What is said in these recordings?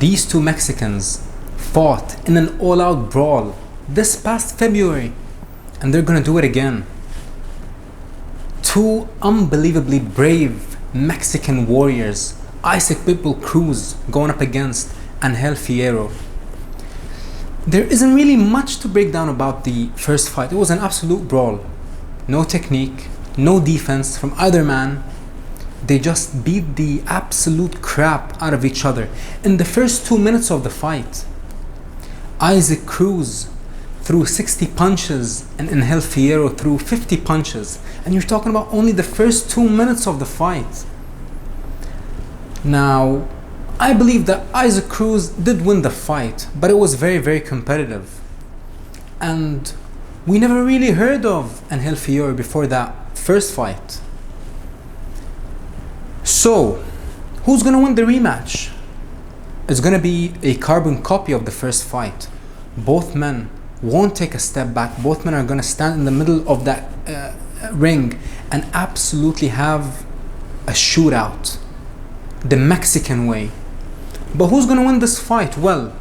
These two Mexicans fought in an all-out brawl this past February, and they're gonna do it again. Two unbelievably brave Mexican warriors, Isaac Pitbull Cruz going up against Ángel Fierro. There isn't really much to break down about the first fight. It was an absolute brawl. No technique, no defense from either man. They just beat the absolute crap out of each other. In the first 2 minutes of the fight, Isaac Cruz threw 60 punches and Ángel Fierro threw 50 punches. And you're talking about only the first 2 minutes of the fight. Now, I believe that Isaac Cruz did win the fight, but it was very, very competitive. And we never really heard of Ángel Fierro before that first fight. So, who's gonna win the rematch? It's gonna be a carbon copy of the first fight. Both men won't take a step back. Both men are gonna stand in the middle of that ring and absolutely have a shootout, the Mexican way. But who's gonna win this fight? Well,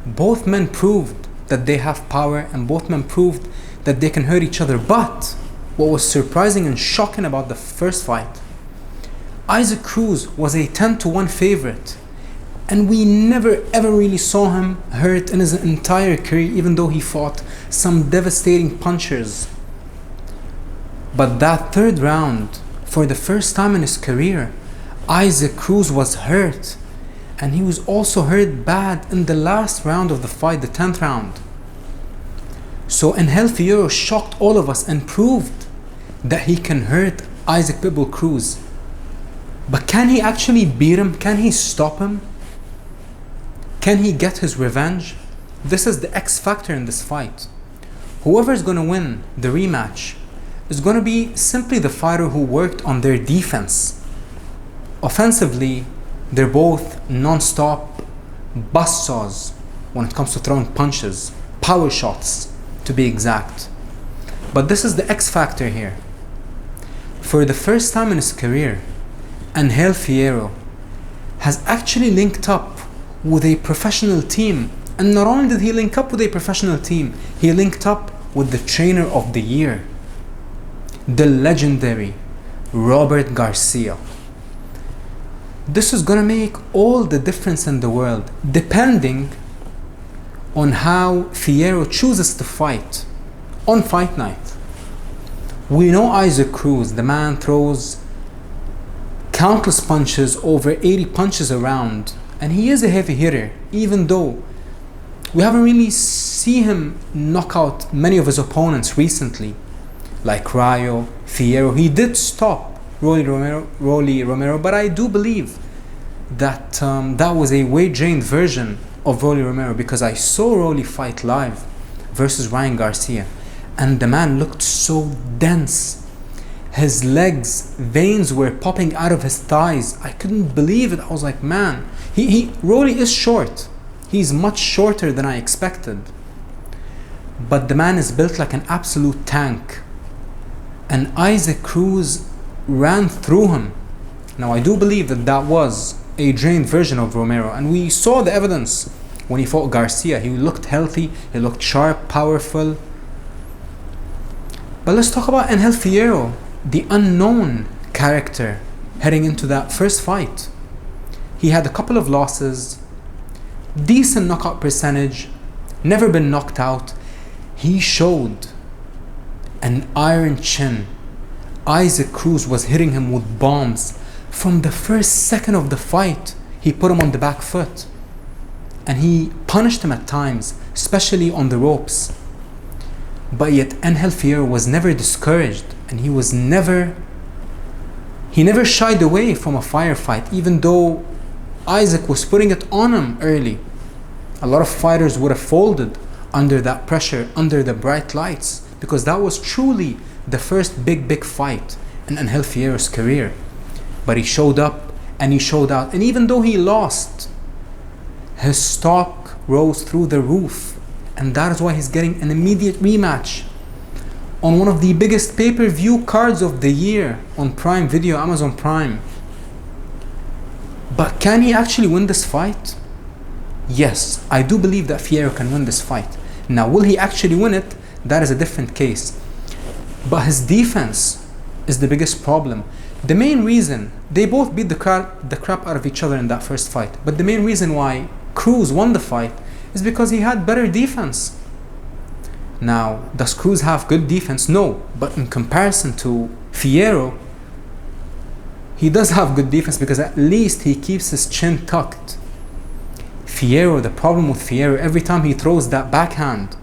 both men proved that they have power and both men proved that they can hurt each other. But what was surprising and shocking about the first fight, Isaac Cruz was a 10-1 favorite, and we never ever really saw him hurt in his entire career, even though he fought some devastating punchers. But that third round, for the first time in his career, Isaac Cruz was hurt, and he was also hurt bad in the last round of the fight, the 10th round. So Ángel Fierro shocked all of us and proved that he can hurt Isaac Pitbull Cruz. But can he actually beat him? Can he stop him? Can he get his revenge? This is the X factor in this fight. Whoever is going to win the rematch is going to be simply the fighter who worked on their defense. Offensively, they're both non-stop buzzsaws when it comes to throwing punches, power shots to be exact. But this is the X factor here. For the first time in his career, Ángel Fierro has actually linked up with a professional team. And not only did he link up with a professional team, he linked up with the trainer of the year, the legendary Robert Garcia. This is gonna make all the difference in the world, depending on how Fierro chooses to fight on fight night. We know Isaac Cruz, the man throws countless punches, over 80 punches around, and he is a heavy hitter, even though we haven't really seen him knock out many of his opponents recently, like Rayo, Fierro. He did stop Rolly Romero, but I do believe that that was a weight-drained version of Rolly Romero, because I saw Rolly fight live versus Ryan Garcia, and the man looked so dense. His legs, veins were popping out of his thighs. I couldn't believe it. I was like, man, Rolly is short. He's much shorter than I expected. But the man is built like an absolute tank. And Isaac Cruz ran through him. Now, I do believe that that was a drained version of Romero. And we saw the evidence when he fought Garcia. He looked healthy, he looked sharp, powerful. But let's talk about Ángel Fierro, the unknown character heading into that first fight. He had a couple of losses, decent knockout percentage, never been knocked out. He showed an iron chin. Isaac Cruz was hitting him with bombs. From the first second of the fight, he put him on the back foot. And he punished him at times, especially on the ropes. But yet Ángel Fierro was never discouraged, and he never shied away from a firefight, even though Isaac was putting it on him early. A lot of fighters would have folded under that pressure, under the bright lights, because that was truly the first big fight in Ángel Fierro's career. But he showed up and he showed out, and even though he lost, his stock rose through the roof, and that is why he's getting an immediate rematch on one of the biggest pay-per-view cards of the year on Prime Video, Amazon Prime. But can he actually win this fight? Yes, I do believe that Fierro can win this fight. Now, will he actually win it? That is a different case. But his defense is the biggest problem. The main reason, they both beat the crap out of each other in that first fight. But the main reason why Cruz won the fight is because he had better defense. Now, does Cruz have good defense? No. But in comparison to Fierro, he does have good defense because at least he keeps his chin tucked. Fierro, the problem with Fierro, every time he throws that backhand,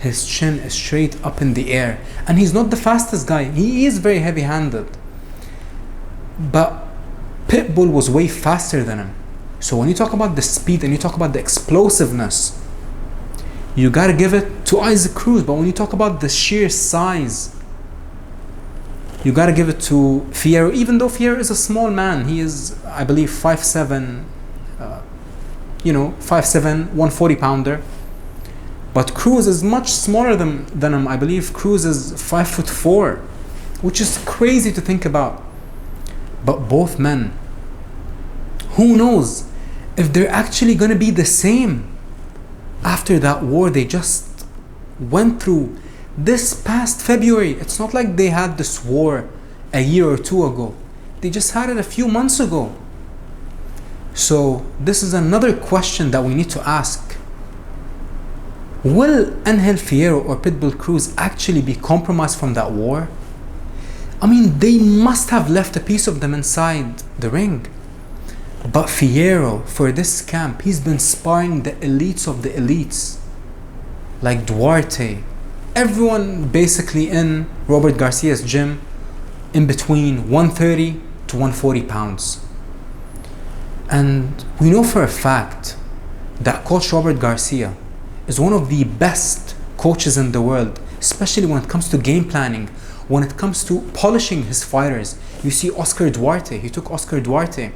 his chin is straight up in the air. And he's not the fastest guy. He is very heavy-handed. But Pitbull was way faster than him. So when you talk about the speed and you talk about the explosiveness, you gotta give it to Isaac Cruz. But when you talk about the sheer size, you gotta give it to Fierro. Even though Fierro is a small man, he is, I believe, 5'7", 5'7", 140 pounder. But Cruz is much smaller than him. I believe Cruz is 5'4", which is crazy to think about. But both men, who knows if they're actually gonna be the same after that war they just went through this past February. It's not like they had this war a year or two ago. They just had it a few months ago. So this is another question that we need to ask. Will Ángel Fierro or Pitbull Cruz actually be compromised from that war? I mean, they must have left a piece of them inside the ring. But Fierro, for this camp, he's been sparring the elites of the elites. Like Duarte. Everyone basically in Robert Garcia's gym in between 130 to 140 pounds. And we know for a fact that Coach Robert Garcia is one of the best coaches in the world, especially when it comes to game planning, when it comes to polishing his fighters. You see Oscar Duarte, he took Oscar Duarte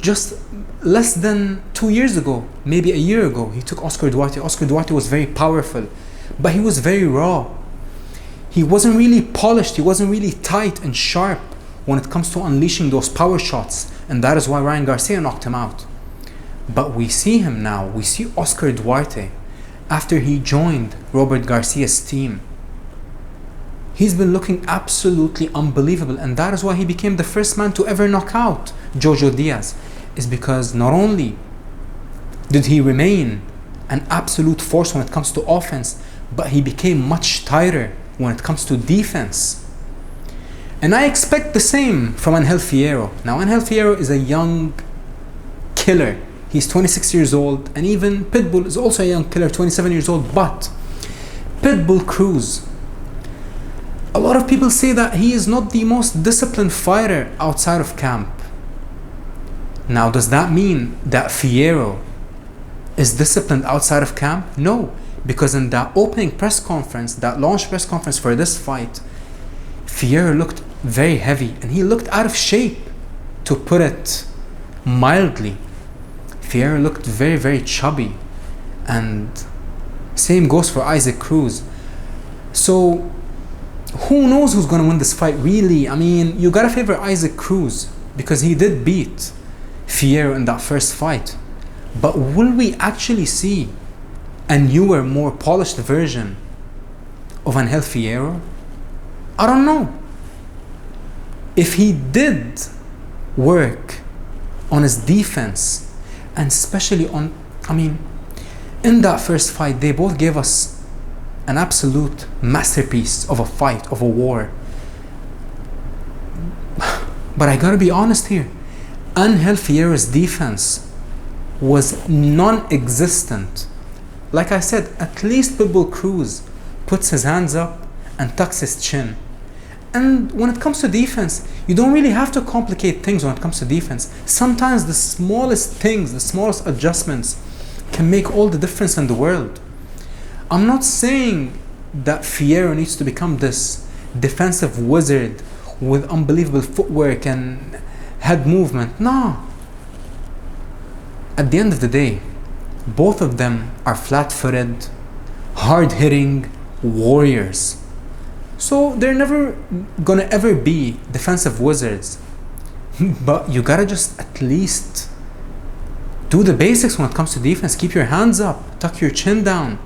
just less than 2 years ago, maybe a year ago, he took Oscar Duarte. Oscar Duarte was very powerful, but he was very raw. He wasn't really polished, he wasn't really tight and sharp when it comes to unleashing those power shots, and that is why Ryan Garcia knocked him out. But we see him now, we see Oscar Duarte after he joined Robert Garcia's team. He's been looking absolutely unbelievable, and that is why he became the first man to ever knock out Jojo Diaz, is because not only did he remain an absolute force when it comes to offense, but he became much tighter when it comes to defense. And I expect the same from Ángel Fierro. Now, Ángel Fierro is a young killer. He's 26 years old, and even Pitbull is also a young killer, 27 years old. But Pitbull Cruz, a lot of people say that he is not the most disciplined fighter outside of camp. Now, does that mean that Fierro is disciplined outside of camp? No, because in that opening press conference, that launch press conference for this fight, Fierro looked very heavy and he looked out of shape, to put it mildly. Fierro looked very, very chubby, and same goes for Isaac Cruz. So who knows who's going to win this fight, really? I mean, you gotta favor Isaac Cruz because he did beat Fierro in that first fight. But will we actually see a newer, more polished version of Ángel Fierro? I don't know. If he did work on his defense, and especially on, in that first fight, they both gave us an absolute masterpiece of a fight, of a war. But I gotta be honest here, Ángel Fierro's defense was non-existent. Like I said, at least Pitbull Cruz puts his hands up and tucks his chin. And when it comes to defense, you don't really have to complicate things when it comes to defense. Sometimes the smallest things, the smallest adjustments can make all the difference in the world. I'm not saying that Fierro needs to become this defensive wizard with unbelievable footwork and head movement. No. At the end of the day, both of them are flat-footed, hard-hitting warriors. So they're never gonna ever be defensive wizards. But you gotta just at least do the basics when it comes to defense. Keep your hands up, tuck your chin down.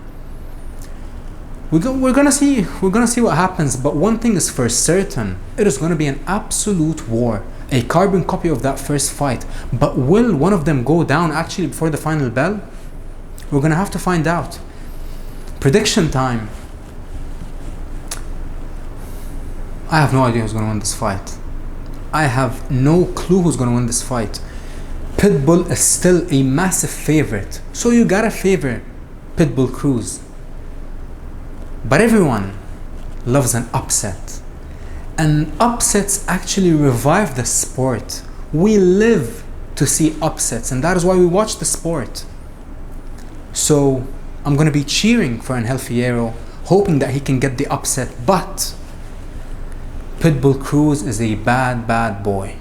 We're gonna see what happens. But one thing is for certain: it is gonna be an absolute war, a carbon copy of that first fight. But will one of them go down actually before the final bell? We're gonna have to find out. Prediction time. I have no idea who's gonna win this fight. I have no clue who's gonna win this fight. Pitbull is still a massive favorite, so you gotta favor Pitbull Cruz. But everyone loves an upset. And upsets actually revive the sport. We live to see upsets, and that is why we watch the sport. So I'm gonna be cheering for Ángel Fierro, hoping that he can get the upset, but Pitbull Cruz is a bad boy.